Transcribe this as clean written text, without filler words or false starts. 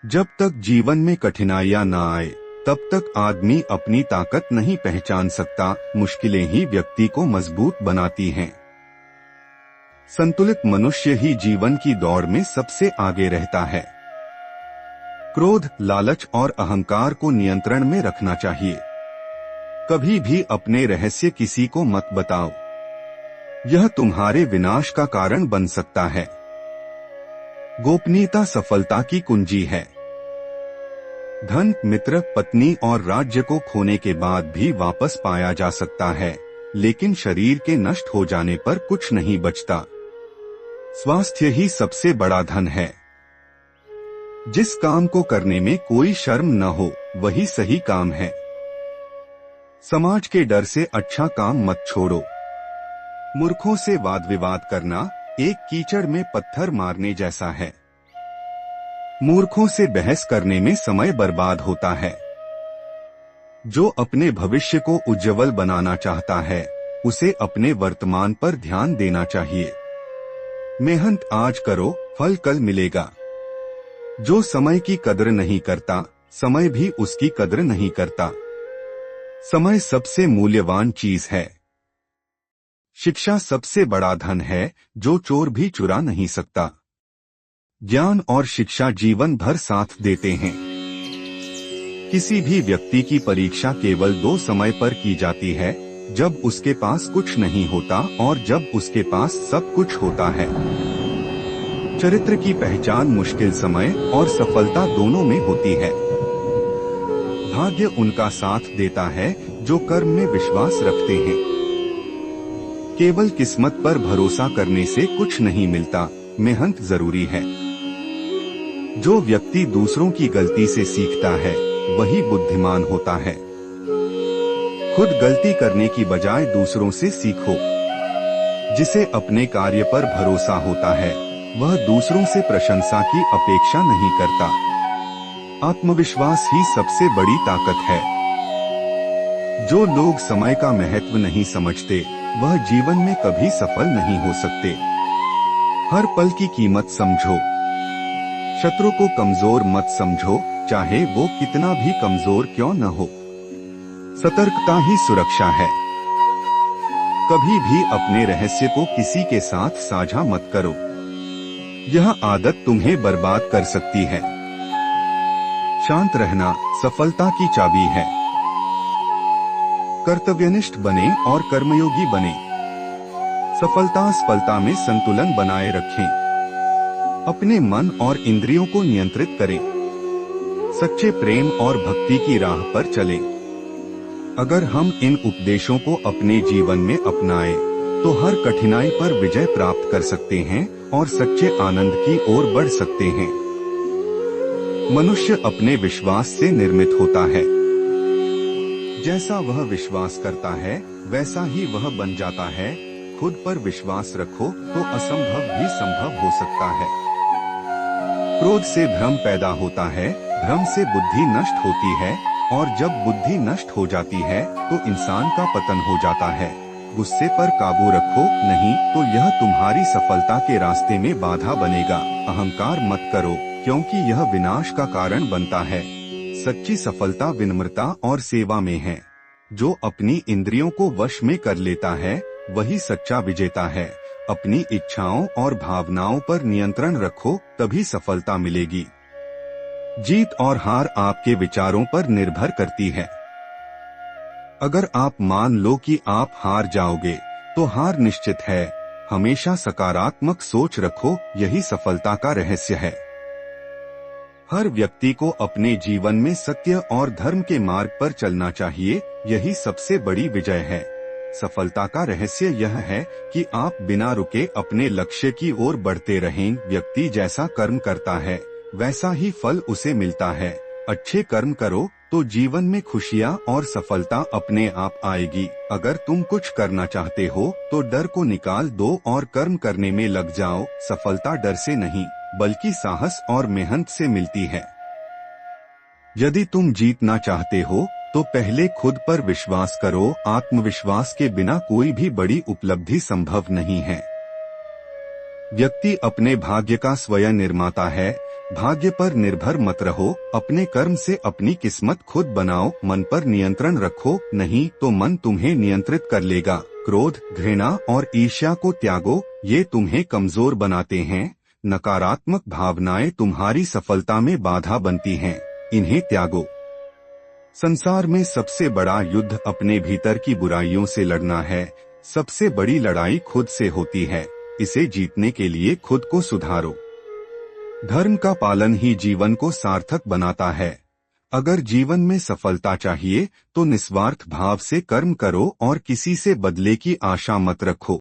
जब तक जीवन में कठिनाइयां न आए तब तक आदमी अपनी ताकत नहीं पहचान सकता। मुश्किलें ही व्यक्ति को मजबूत बनाती हैं। संतुलित मनुष्य ही जीवन की दौड़ में सबसे आगे रहता है। क्रोध, लालच और अहंकार को नियंत्रण में रखना चाहिए। कभी भी अपने रहस्य किसी को मत बताओ, यह तुम्हारे विनाश का कारण बन सकता है। गोपनीयता सफलता की कुंजी है। धन, मित्र, पत्नी और राज्य को खोने के बाद भी वापस पाया जा सकता है, लेकिन शरीर के नष्ट हो जाने पर कुछ नहीं बचता। स्वास्थ्य ही सबसे बड़ा धन है। जिस काम को करने में कोई शर्म न हो वही सही काम है। समाज के डर से अच्छा काम मत छोड़ो। मूर्खों से वाद विवाद करना एक कीचड़ में पत्थर मारने जैसा है। मूर्खों से बहस करने में समय बर्बाद होता है। जो अपने भविष्य को उज्जवल बनाना चाहता है उसे अपने वर्तमान पर ध्यान देना चाहिए। मेहनत आज करो, फल कल मिलेगा। जो समय की कद्र नहीं करता, समय भी उसकी कद्र नहीं करता। समय सबसे मूल्यवान चीज है। शिक्षा सबसे बड़ा धन है जो चोर भी चुरा नहीं सकता। ज्ञान और शिक्षा जीवन भर साथ देते हैं। किसी भी व्यक्ति की परीक्षा केवल दो समय पर की जाती है, जब उसके पास कुछ नहीं होता और जब उसके पास सब कुछ होता है। चरित्र की पहचान मुश्किल समय और सफलता दोनों में होती है। भाग्य उनका साथ देता है जो कर्म में विश्वास रखते हैं। केवल किस्मत पर भरोसा करने से कुछ नहीं मिलता, मेहनत जरूरी है। जो व्यक्ति दूसरों की गलती से सीखता है वही बुद्धिमान होता है। खुद गलती करने की बजाय दूसरों से सीखो। जिसे अपने कार्य पर भरोसा होता है वह दूसरों से प्रशंसा की अपेक्षा नहीं करता। आत्मविश्वास ही सबसे बड़ी ताकत है। जो लोग समय का महत्व नहीं समझते वह जीवन में कभी सफल नहीं हो सकते। हर पल की कीमत समझो। शत्रु को कमजोर मत समझो, चाहे वो कितना भी कमजोर क्यों न हो। सतर्कता ही सुरक्षा है। कभी भी अपने रहस्य को किसी के साथ साझा मत करो। यह आदत तुम्हें बर्बाद कर सकती है। शांत रहना सफलता की चाबी है। कर्तव्यनिष्ठ बने और कर्मयोगी बने। सफलता में संतुलन बनाए रखें। अपने मन और इंद्रियों को नियंत्रित करें। सच्चे प्रेम और भक्ति की राह पर चलें। अगर हम इन उपदेशों को अपने जीवन में अपनाएं, तो हर कठिनाई पर विजय प्राप्त कर सकते हैं और सच्चे आनंद की ओर बढ़ सकते हैं। मनुष्य अपने विश्वास से निर्मित होता है। जैसा वह विश्वास करता है वैसा ही वह बन जाता है। खुद पर विश्वास रखो तो असंभव भी संभव हो सकता है। क्रोध से भ्रम पैदा होता है, भ्रम से बुद्धि नष्ट होती है और जब बुद्धि नष्ट हो जाती है तो इंसान का पतन हो जाता है। गुस्से पर काबू रखो, नहीं तो यह तुम्हारी सफलता के रास्ते में बाधा बनेगा। अहंकार मत करो क्योंकि यह विनाश का कारण बनता है। सच्ची सफलता विनम्रता और सेवा में है। जो अपनी इंद्रियों को वश में कर लेता है वही सच्चा विजेता है। अपनी इच्छाओं और भावनाओं पर नियंत्रण रखो, तभी सफलता मिलेगी। जीत और हार आपके विचारों पर निर्भर करती है। अगर आप मान लो कि आप हार जाओगे तो हार निश्चित है। हमेशा सकारात्मक सोच रखो, यही सफलता का रहस्य है। हर व्यक्ति को अपने जीवन में सत्य और धर्म के मार्ग पर चलना चाहिए, यही सबसे बड़ी विजय है। सफलता का रहस्य यह है कि आप बिना रुके अपने लक्ष्य की ओर बढ़ते रहें। व्यक्ति जैसा कर्म करता है वैसा ही फल उसे मिलता है। अच्छे कर्म करो तो जीवन में खुशियाँ और सफलता अपने आप आएगी। अगर तुम कुछ करना चाहते हो तो डर को निकाल दो और कर्म करने में लग जाओ। सफलता डर से नहीं बल्कि साहस और मेहनत से मिलती है। यदि तुम जीतना चाहते हो तो पहले खुद पर विश्वास करो। आत्मविश्वास के बिना कोई भी बड़ी उपलब्धि संभव नहीं है। व्यक्ति अपने भाग्य का स्वयं निर्माता है। भाग्य पर निर्भर मत रहो, अपने कर्म से अपनी किस्मत खुद बनाओ। मन पर नियंत्रण रखो, नहीं तो मन तुम्हें नियंत्रित कर लेगा। क्रोध, घृणा और ईर्ष्या को त्यागो, ये तुम्हें कमजोर बनाते हैं। नकारात्मक भावनाएं तुम्हारी सफलता में बाधा बनती हैं, इन्हें त्यागो। संसार में सबसे बड़ा युद्ध अपने भीतर की बुराइयों से लड़ना है। सबसे बड़ी लड़ाई खुद से होती है, इसे जीतने के लिए खुद को सुधारो। धर्म का पालन ही जीवन को सार्थक बनाता है। अगर जीवन में सफलता चाहिए तो निस्वार्थ भाव से कर्म करो और किसी से बदले की आशा मत रखो।